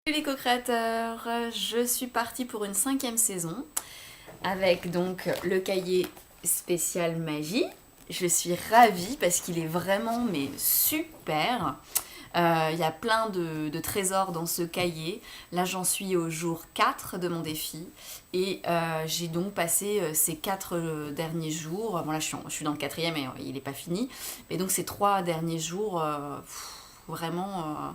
Salut les co-créateurs, je suis partie pour une 5e saison avec donc le cahier spécial magie. Je suis ravie parce qu'il est vraiment mais super. Il y a plein de trésors dans ce cahier. Là j'en suis au jour 4 de mon défi et j'ai donc passé ces 4 derniers jours. Bon là je suis dans le 4e et il n'est pas fini. Mais donc ces 3 derniers jours, vraiment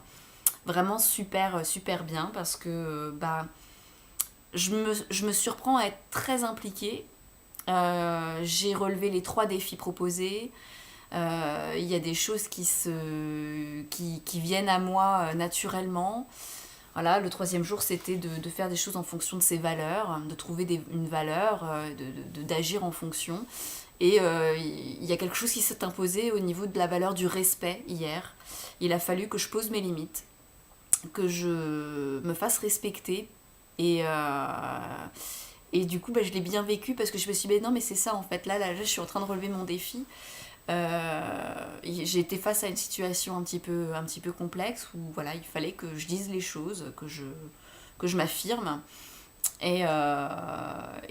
vraiment super, super bien parce que je me surprends à être très impliquée. J'ai relevé les 3 défis proposés. Il y a des choses qui viennent à moi naturellement. Voilà, le 3e jour, c'était de faire des choses en fonction de ses valeurs, de trouver une valeur, d'agir en fonction. Et il y a quelque chose qui s'est imposé au niveau de la valeur du respect hier. Il a fallu que je pose mes limites, que je me fasse respecter. Et, et du coup, je l'ai bien vécu parce que je me suis dit, non, mais c'est ça en fait. Là, je suis en train de relever mon défi. J'ai été face à une situation un petit peu complexe où voilà, il fallait que je dise les choses, que je m'affirme. Et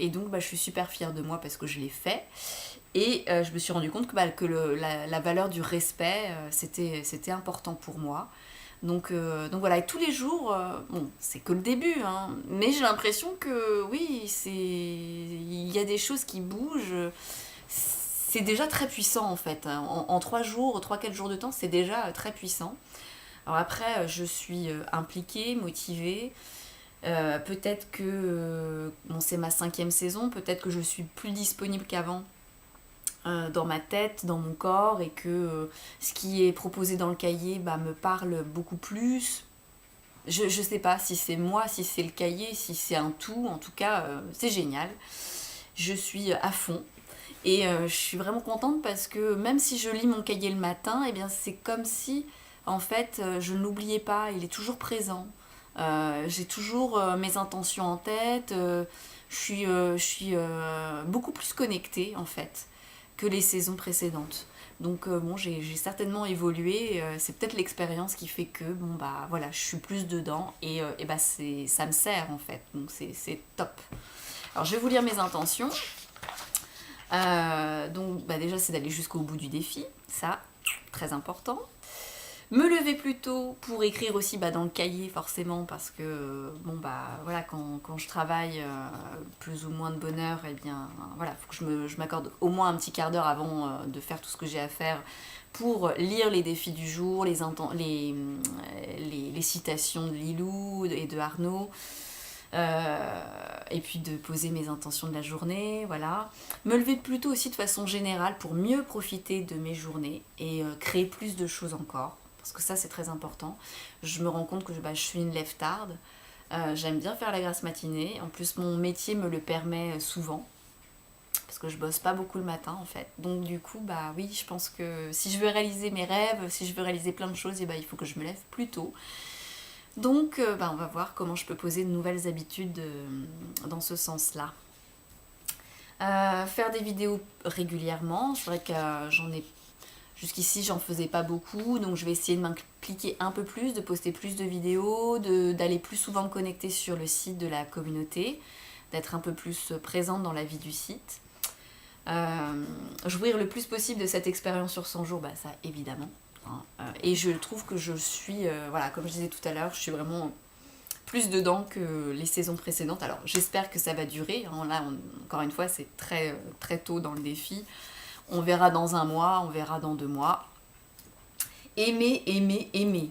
donc, je suis super fière de moi parce que je l'ai fait. Et je me suis rendu compte que la valeur du respect, c'était important pour moi. Donc voilà, et tous les jours, bon, c'est que le début, hein, mais j'ai l'impression que oui, il y a des choses qui bougent. C'est déjà très puissant en fait. En 3 jours, 3-4 jours de temps, c'est déjà très puissant. Alors après, je suis impliquée, motivée. Peut-être que bon, c'est ma 5e saison, peut-être que je suis plus disponible qu'avant dans ma tête, dans mon corps, et que ce qui est proposé dans le cahier me parle beaucoup plus. Je sais pas si c'est moi, si c'est le cahier, si c'est un tout. En tout cas, c'est génial. Je suis à fond. Et je suis vraiment contente parce que même si je lis mon cahier le matin, eh bien c'est comme si, en fait, je ne l'oubliais pas. Il est toujours présent. J'ai toujours mes intentions en tête. Je suis beaucoup plus connectée, en fait, que les saisons précédentes. Donc bon, j'ai certainement évolué. C'est peut-être l'expérience qui fait que bon voilà, je suis plus dedans et ça me sert en fait. Donc c'est top. Alors je vais vous lire mes intentions. Donc déjà c'est d'aller jusqu'au bout du défi, ça très important. Me lever plus tôt pour écrire aussi dans le cahier forcément parce que bon voilà quand je travaille plus ou moins de bonne heure, et bien voilà, faut que je m'accorde au moins un petit quart d'heure avant de faire tout ce que j'ai à faire pour lire les défis du jour, les citations de Lilou et de Arnaud, et puis de poser mes intentions de la journée, voilà. Me lever plus tôt aussi de façon générale pour mieux profiter de mes journées et créer plus de choses encore. Parce que ça, c'est très important. Je me rends compte que je suis une lève-tarde. J'aime bien faire la grasse matinée. En plus, mon métier me le permet souvent. Parce que je bosse pas beaucoup le matin, en fait. Donc, du coup, oui, je pense que si je veux réaliser mes rêves, si je veux réaliser plein de choses, il faut que je me lève plus tôt. Donc, on va voir comment je peux poser de nouvelles habitudes dans ce sens-là. Faire des vidéos régulièrement. C'est vrai que jusqu'ici, j'en faisais pas beaucoup, donc je vais essayer de m'impliquer un peu plus, de poster plus de vidéos, d'aller plus souvent me connecter sur le site de la communauté, d'être un peu plus présente dans la vie du site. Jouir le plus possible de cette expérience sur 100 jours, ça évidemment. Et je trouve que je suis, voilà, comme je disais tout à l'heure, je suis vraiment plus dedans que les saisons précédentes. Alors j'espère que ça va durer. Là, encore une fois, c'est très, très tôt dans le défi. On verra dans 1 mois, on verra dans 2 mois. Aimer, aimer, aimer.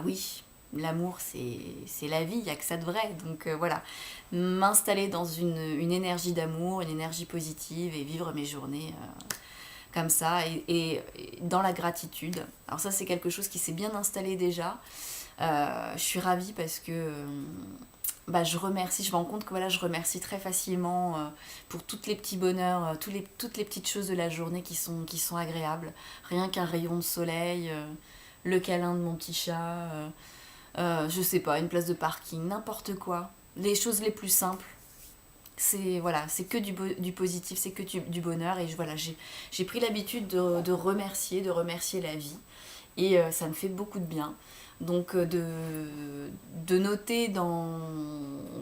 Oui, l'amour c'est la vie, il n'y a que ça de vrai. Donc voilà, m'installer dans une énergie d'amour, une énergie positive et vivre mes journées comme ça et dans la gratitude. Alors ça c'est quelque chose qui s'est bien installé déjà. Je suis ravie parce que je remercie, je me rends compte que voilà, je remercie très facilement pour tous les petits bonheurs, toutes les petites choses de la journée qui sont agréables. Rien qu'un rayon de soleil, le câlin de mon petit chat, je sais pas, une place de parking, n'importe quoi. Les choses les plus simples. C'est voilà, c'est que du positif, c'est que du bonheur. Et voilà, j'ai pris l'habitude de remercier la vie. Et ça me fait beaucoup de bien. Donc de noter dans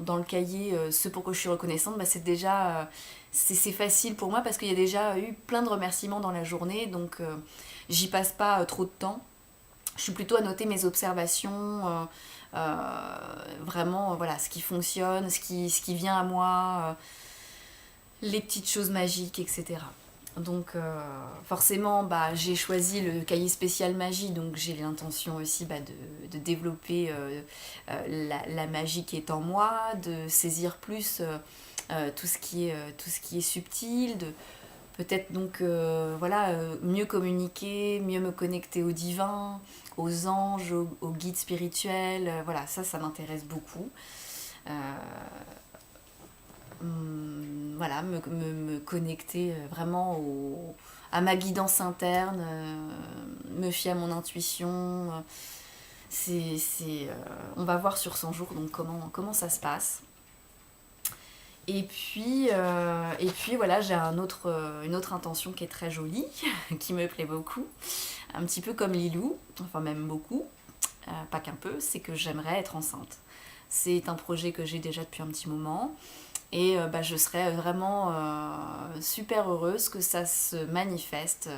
le cahier ce pour quoi je suis reconnaissante, bah, c'est déjà c'est facile pour moi parce qu'il y a déjà eu plein de remerciements dans la journée, donc j'y passe pas trop de temps. Je suis plutôt à noter mes observations, vraiment voilà, ce qui fonctionne, ce qui vient à moi, les petites choses magiques, etc. Donc forcément, bah, j'ai choisi le cahier spécial magie, donc j'ai l'intention aussi bah, de développer la magie qui est en moi, de saisir plus tout ce qui est subtil, de peut-être donc voilà, mieux communiquer, mieux me connecter au divin, aux anges, aux guides spirituels, voilà, ça m'intéresse beaucoup. Euh, voilà, me connecter vraiment à ma guidance interne, me fier à mon intuition. On va voir sur 100 jours donc comment ça se passe. Et puis voilà, j'ai une autre intention qui est très jolie, qui me plaît beaucoup, un petit peu comme Lilou, enfin même beaucoup, pas qu'un peu, c'est que j'aimerais être enceinte. C'est un projet que j'ai déjà depuis un petit moment. Et bah, je serais vraiment super heureuse que ça se manifeste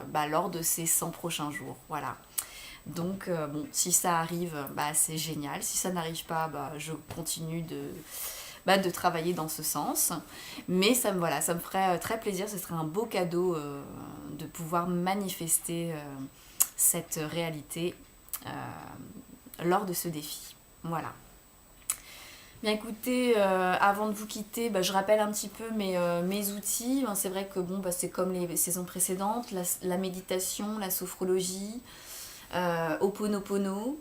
bah, lors de ces 100 prochains jours. Voilà. Donc, bon, si ça arrive, bah, c'est génial. Si ça n'arrive pas, bah, je continue de travailler dans ce sens. Mais voilà, ça me ferait très plaisir. Ce serait un beau cadeau de pouvoir manifester cette réalité lors de ce défi. Voilà. Bien écoutez, avant de vous quitter, bah, je rappelle un petit peu mes outils. C'est vrai que bon, bah, c'est comme les saisons précédentes, la méditation, la sophrologie, Ho'oponopono,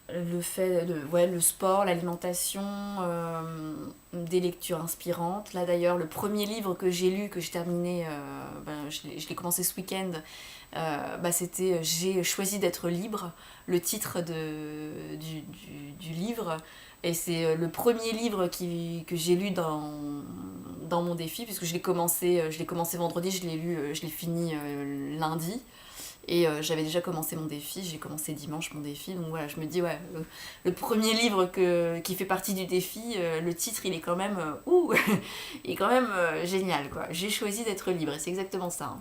le sport, l'alimentation, des lectures inspirantes. Là d'ailleurs, le premier livre que j'ai lu, que j'ai terminé, je l'ai commencé ce week-end, bah, c'était J'ai choisi d'être libre, le titre du livre. Et c'est le premier livre que j'ai lu dans mon défi, puisque je l'ai commencé vendredi, je l'ai fini lundi. Et j'avais déjà commencé mon défi, j'ai commencé dimanche mon défi, donc voilà, je me dis, ouais, le premier livre qui fait partie du défi, le titre, il est quand même, il est quand même génial, quoi. J'ai choisi d'être libre, et c'est exactement ça. Hein.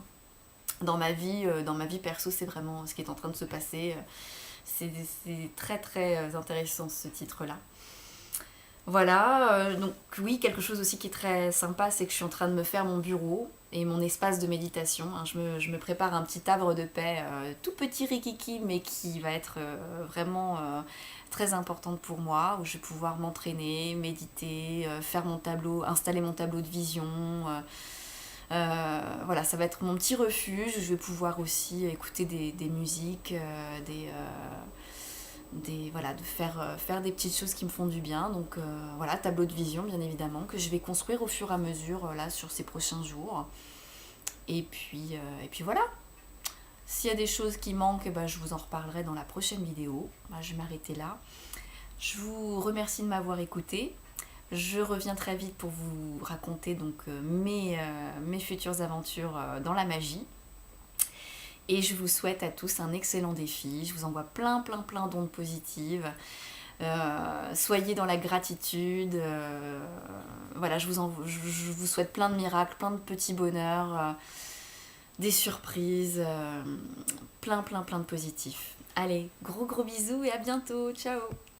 Dans ma vie perso, c'est vraiment ce qui est en train de se passer. C'est très très intéressant ce titre-là. Voilà, donc oui, quelque chose aussi qui est très sympa, c'est que je suis en train de me faire mon bureau et mon espace de méditation. Hein. Je me prépare un petit havre de paix, tout petit rikiki, mais qui va être vraiment très importante pour moi, où je vais pouvoir m'entraîner, méditer, faire mon tableau, installer mon tableau de vision. Voilà, ça va être mon petit refuge. Je vais pouvoir aussi écouter des musiques, voilà, de faire des petites choses qui me font du bien. Donc voilà, tableau de vision bien évidemment, que je vais construire au fur et à mesure là sur ces prochains jours. Et puis voilà. S'il y a des choses qui manquent, bah, je vous en reparlerai dans la prochaine vidéo. Bah, je vais m'arrêter là. Je vous remercie de m'avoir écouté. Je reviens très vite pour vous raconter donc mes futures aventures dans la magie. Et je vous souhaite à tous un excellent défi. Je vous envoie plein d'ondes positives. Soyez dans la gratitude. Voilà, je vous souhaite plein de miracles, plein de petits bonheurs, des surprises, plein de positifs. Allez, gros bisous et à bientôt. Ciao.